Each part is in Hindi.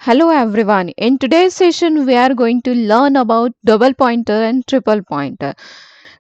Hello everyone. In today's session, we are going to learn about double pointer and triple pointer.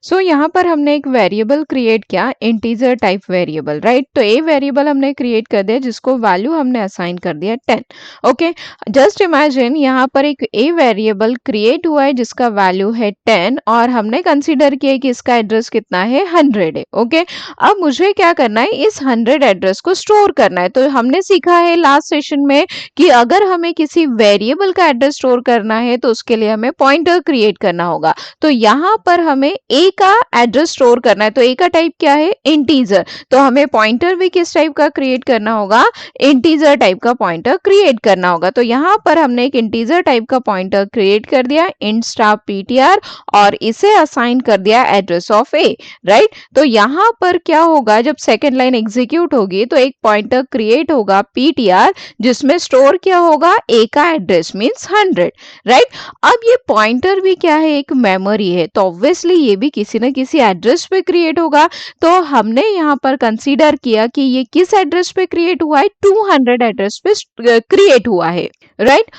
सो यहाँ पर हमने एक वेरिएबल क्रिएट किया इंटीजर टाइप वेरिएबल राइट। तो ए वेरिएबल हमने क्रिएट कर दिया जिसको वैल्यू हमने असाइन कर दिया 10। ओके, जस्ट इमेजिन यहाँ पर एक ए वेरिएबल क्रिएट हुआ है जिसका वैल्यू है 10 और हमने कंसीडर किया कि इसका एड्रेस कितना है 100 है। ओके, अब मुझे क्या करना है, इस 100 एड्रेस को स्टोर करना है। तो हमने सीखा है लास्ट सेशन में कि अगर हमें किसी वेरिएबल का एड्रेस स्टोर करना है तो उसके लिए हमें पॉइंटर क्रिएट करना होगा। तो यहाँ पर हमें ए का एड्रेस स्टोर करना है। तो ए का टाइप क्या है, इंटीजर। तो हमें पॉइंटर भी किस टाइप का क्रिएट करना होगा, इंटीजर टाइप का पॉइंटर क्रिएट करना होगा। तो यहाँ पर हमने एक इंटीजर टाइप का पॉइंटर क्रिएट कर दिया int स्टार ptr और इसे असाइन कर दिया एड्रेस ऑफ ए राइट। तो यहाँ पर क्या होगा, जब सेकेंड लाइन एग्जीक्यूट होगी तो एक पॉइंटर क्रिएट होगा ptr जिसमें स्टोर क्या होगा, ए का एड्रेस मींस 100 राइट। अब ये पॉइंटर भी क्या है, एक मेमोरी है। तो ऑब्वियसली ये भी किसी न किसी एड्रेस पे क्रिएट होगा। तो हमने यहाँ पर कंसीडर किया कि ये किस एड्रेस पे क्रिएट हुआ है, 200 एड्रेस पे क्रिएट हुआ है राइट।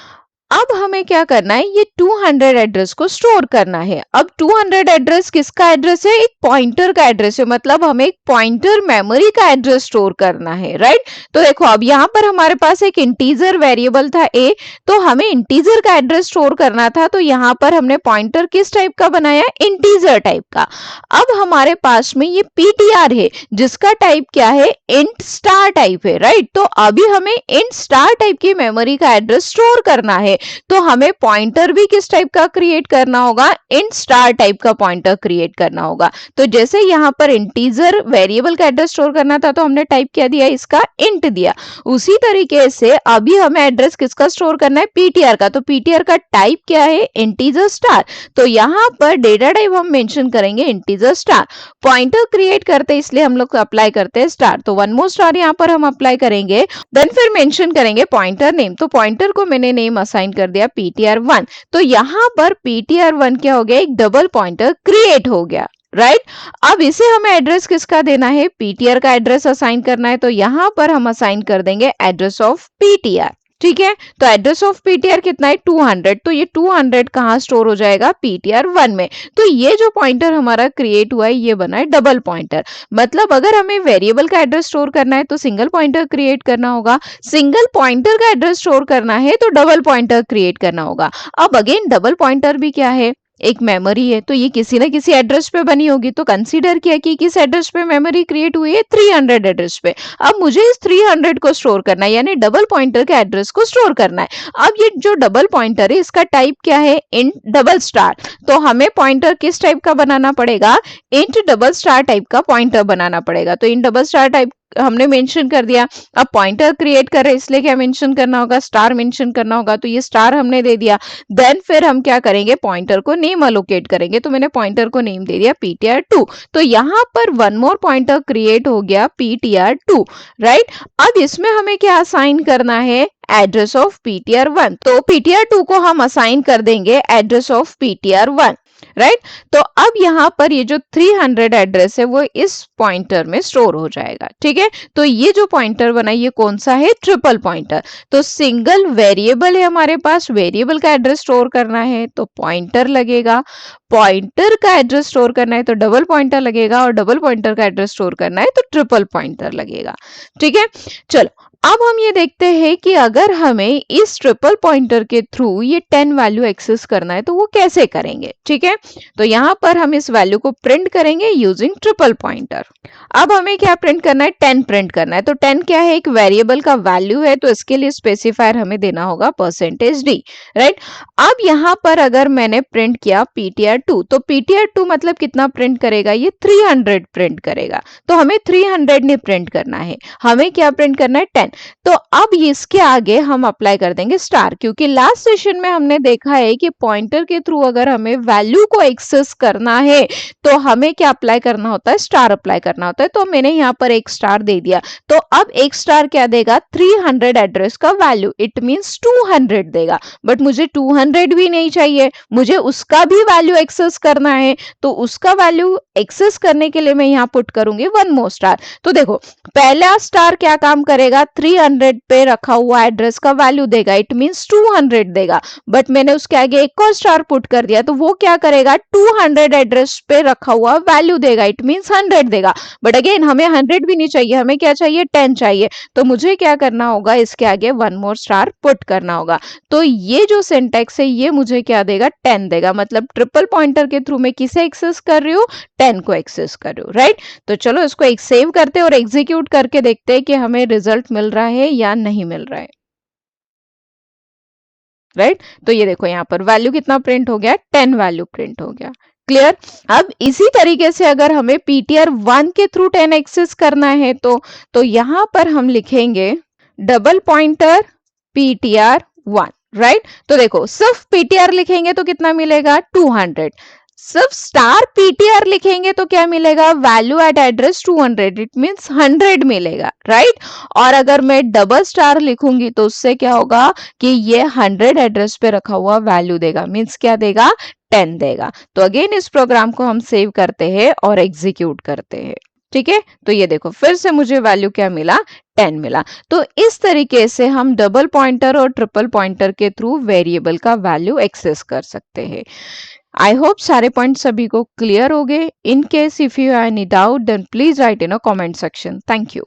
अब हमें क्या करना है, ये 200 एड्रेस को स्टोर करना है। अब 200 एड्रेस किसका एड्रेस है, एक पॉइंटर का एड्रेस है, मतलब हमें एक पॉइंटर मेमोरी का एड्रेस स्टोर करना है राइट। तो देखो अब यहाँ पर हमारे पास एक इंटीजर वेरिएबल था ए, तो हमें इंटीजर का एड्रेस स्टोर करना था। तो यहाँ पर हमने पॉइंटर किस टाइप का बनाया, इंटीजर टाइप का। अब हमारे पास में ये ptr है जिसका टाइप क्या है, इंट स्टार टाइप है राइट। तो अभी हमें इंट स्टार टाइप की मेमोरी का एड्रेस स्टोर करना है। तो हमें पॉइंटर भी किस टाइप का क्रिएट करना होगा, इंट स्टार टाइप का पॉइंटर क्रिएट करना होगा। तो जैसे यहाँ पर इंटीजर वेरिएबल का एड्रेस स्टोर करना था तो हमने टाइप क्या दिया, इसका इंट दिया। उसी तरीके से अभी हमें एड्रेस किसका स्टोर करना है, पीटीआर का। तो पीटीआर का टाइप क्या है, इंटीजर स्टार। तो यहाँ पर डेटा टाइप हम मेंशन करेंगे इंटीजर स्टार। पॉइंटर क्रिएट करते इसलिए हम लोग अप्लाई करते हैं स्टार। तो वन मोर स्टार यहाँ पर हम अप्लाई करेंगे, देन फिर मेंशन करेंगे पॉइंटर नेम। तो पॉइंटर को मैंने नेम असाइन कर दिया ptr1। तो यहां पर ptr1 क्या हो गया, एक डबल पॉइंटर क्रिएट हो गया राइट। अब इसे हमें एड्रेस किसका देना है, ptr का एड्रेस असाइन करना है। तो यहां पर हम असाइन कर देंगे एड्रेस ऑफ ptr। ठीक है, तो एड्रेस ऑफ ptr कितना है, 200। तो ये 200 कहाँ स्टोर हो जाएगा, ptr1 में। तो ये जो पॉइंटर हमारा क्रिएट हुआ है ये बना है डबल पॉइंटर। मतलब अगर हमें वेरिएबल का एड्रेस स्टोर करना है तो सिंगल पॉइंटर क्रिएट करना होगा, सिंगल पॉइंटर का एड्रेस स्टोर करना है तो डबल पॉइंटर क्रिएट करना होगा। अब अगेन डबल पॉइंटर भी क्या है, एक मेमोरी है। तो ये किसी ना किसी एड्रेस पे बनी होगी। तो कंसीडर किया कि किस एड्रेस पे मेमोरी क्रिएट हुई है, 300 एड्रेस पे। अब मुझे इस 300 को स्टोर करना है, यानी डबल पॉइंटर के एड्रेस को स्टोर करना है। अब ये जो डबल पॉइंटर है इसका टाइप क्या है, इंट डबल स्टार। तो हमें पॉइंटर किस टाइप का बनाना पड़ेगा, इंट डबल स्टार टाइप का पॉइंटर बनाना पड़ेगा। तो इंट डबल स्टार टाइप हमने मेंशन कर दिया। अब पॉइंटर क्रिएट कर रहे हैं इसलिए क्या मेंशन करना होगा, स्टार मेंशन करना होगा। तो ये स्टार हमने दे दिया। देन फिर हम क्या करेंगे, पॉइंटर को नेम अलोकेट करेंगे। तो मैंने पॉइंटर को नेम दे दिया ptr2। तो यहाँ पर वन मोर पॉइंटर क्रिएट हो गया ptr2 राइट। अब इसमें हमें क्या असाइन करना है, एड्रेस ऑफ ptr1। तो ptr2 को हम असाइन कर देंगे एड्रेस ऑफ ptr1 राइट। तो अब यहाँ पर ये जो 300 एड्रेस है वो इस पॉइंटर में स्टोर हो जाएगा। ठीक है, तो ये जो पॉइंटर बना ये कौन सा है, ट्रिपल पॉइंटर। तो सिंगल वेरिएबल है हमारे पास, वेरिएबल का एड्रेस स्टोर करना है तो पॉइंटर लगेगा, पॉइंटर का एड्रेस स्टोर करना है तो डबल पॉइंटर लगेगा, और डबल पॉइंटर का एड्रेस स्टोर करना है तो ट्रिपल पॉइंटर लगेगा। ठीक है, चलो अब हम ये देखते हैं कि अगर हमें इस ट्रिपल पॉइंटर के थ्रू ये 10 वैल्यू एक्सेस करना है तो वो कैसे करेंगे। ठीक है, तो यहाँ पर हम इस वैल्यू को प्रिंट करेंगे यूजिंग ट्रिपल पॉइंटर। अब हमें क्या प्रिंट करना है, 10 प्रिंट करना है। तो 10 क्या है, एक वेरिएबल का वैल्यू है। तो इसके लिए स्पेसिफायर हमें देना होगा %d राइट। अब यहाँ पर अगर मैंने प्रिंट किया ptr2, तो ptr2 मतलब कितना प्रिंट करेगा, ये 300 प्रिंट करेगा। तो हमें 300 नहीं प्रिंट करना है, हमें क्या प्रिंट करना है, 10। तो अब इसके आगे हम अप्लाई कर देंगे स्टार, क्योंकि लास्ट सेशन में हमने देखा है कि पॉइंटर के थ्रू अगर हमें वैल्यू को एक्सेस करना है तो हमें क्या अप्लाई करना होता है, स्टार अप्लाई करना होता है। तो मैंने यहाँ पर एक स्टार दे दिया। तो अब एक स्टार क्या देगा, 300 एड्रेस का वैल्यू, इट मींस 200 देगा। बट मुझे 200 भी नहीं चाहिए, मुझे उसका भी वैल्यू एक्सेस करना है। तो उसका वैल्यू एक्सेस करने के लिए मैं यहाँ पुट करूंगी वन मोर स्टार। तो देखो पहला स्टार क्या काम करेगा, 300 पे रखा हुआ एड्रेस का वैल्यू देगा, इट मींस 200 देगा। बट मैंने उसके आगे एक और स्टार पुट कर दिया तो वो क्या करेगा, 200 एड्रेस पे रखा हुआ वैल्यू देगा, इट मींस 100 देगा। बट अगेन हमें 100 भी नहीं चाहिए, हमें क्या चाहिए, 10 चाहिए। तो मुझे क्या करना होगा, इसके आगे वन मोर स्टार पुट करना होगा। तो ये जो सिंटेक्स है ये मुझे क्या देगा, 10 देगा। मतलब ट्रिपल पॉइंटर के थ्रू मैं किसे एक्सेस कर रही हूँ, 10 को एक्सेस कर रही हूँ, राइट। तो चलो इसको एक सेव करते हैं और एग्जीक्यूट करके देखते हैं कि हमें रिजल्ट मिल रहा है या नहीं मिल रहा है, राइट। तो ये देखो यहाँ पर वैल्यू कितना प्रिंट हो गया, 10 वैल्यू प्रिंट हो गया। क्लियर। अब इसी तरीके से अगर हमें पीटीआर 1 के थ्रू 10 एक्सेस करना है तो यहां पर हम लिखेंगे डबल पॉइंटर पीटीआर 1, राइट। तो देखो सिर्फ पीटीआर लिखेंगे तो कितना मिलेगा, 200। सिर्फ स्टार पीटीआर लिखेंगे तो क्या मिलेगा, value eight address 200, it means 100 मिलेगा, राइट। और अगर मैं डबल स्टार लिखूंगी तो उससे क्या होगा कि ये 100 एड्रेस पे रखा हुआ वैल्यू देगा, मींस क्या देगा, 10 देगा। तो अगेन इस प्रोग्राम को हम सेव करते हैं और एग्जीक्यूट करते हैं। ठीक है, तो ये देखो फिर से मुझे वैल्यू क्या मिला, 10 मिला। तो इस तरीके से हम डबल पॉइंटर और ट्रिपल पॉइंटर के थ्रू वेरिएबल का वैल्यू एक्सेस कर सकते हैं। आई होप सारे पॉइंट सभी को क्लियर हो गए। In case if you have any doubt then please write in a comment section. Thank you.